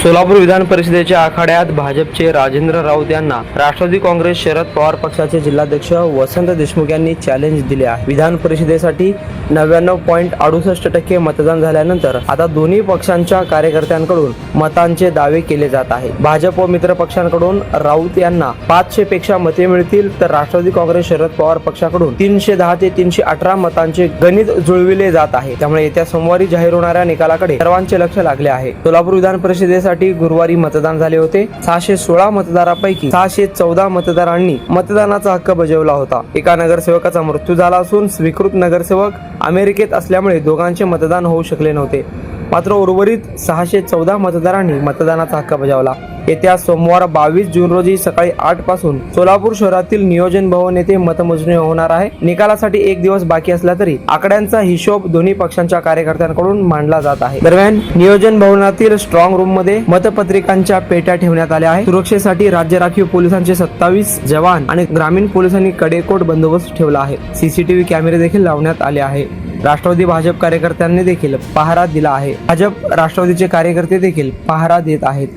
सोलापूर विधान परिषदेच्या आखाड्यात भाजपचे राजेंद्र राऊत यांना राष्ट्रवादी काँग्रेस शरद पवार पक्षाचे जिल्हाध्यक्ष वसंत देशमुख यांनी चॅलेंज दिले आहे। विधान परिषदेसाठी 99.68% मतदान झाल्यानंतर आता दोन्ही पक्षांच्या कार्यकर्त्यांकडून मतांचे दावे केले जात आहे। भाजप व मित्र पक्षांकडून राऊत यांना 500 पेक्षा मते मिळतील तर राष्ट्रवादी काँग्रेस शरद पवार पक्षाकडून 310 ते 318 मतांचे गणित जुळविले जात आहे। त्यामुळे येत्या सोमवारी जाहीर होणाऱ्या निकालाकडे सर्वांचे लक्ष लागले आहे। सोलापूर विधान परिषदेसाठी गुरुवारी मतदान झाले होते। 616 मतदारांपैकी 614 मतदारांनी मतदानाचा हक्क बजावला होता। एका नगरसेवकाचा मृत्यू झाला असून स्वीकृत नगरसेवक अमेरिकेत असल्यामुळे दोघांचे मतदान होऊ शकले नव्हते। मात्र उर्वरित 614 मतदारांनी मतदानाचा हक्क बजावला। येत्या सोमवार 22 जून रोजी सकाळी 8 पासून सोलापूर शहरातील नियोजन भवन येथे मतमोजणी होणार आहे। निकालासाठी एक दिवस बाकी असला तरी आकड्यांचा हिशोब दोन्ही पक्षांच्या कार्यकर्त्यांकडून मांडला जात आहे। दरम्यान नियोजन भवनातील स्ट्रॉंग रूम मध्ये मतपत्रिकांच्या पेट्या ठेवण्यात आल्या आहेत। सुरक्षेसाठी राज्य राखीव पोलिसांचे 27 जवान आणि ग्रामीण पोलिसांनी कडेकोट बंदोबस्त ठेवला आहे। सीसीटीव्ही कॅमेरे देखील लावण्यात आले आहे। राष्ट्रवादी भाजप कार्यकर्त्यांनी देखील पहारा दिला आहे। भाजप राष्ट्रवादीचे कार्यकर्ते देखील पहारा देत आहेत।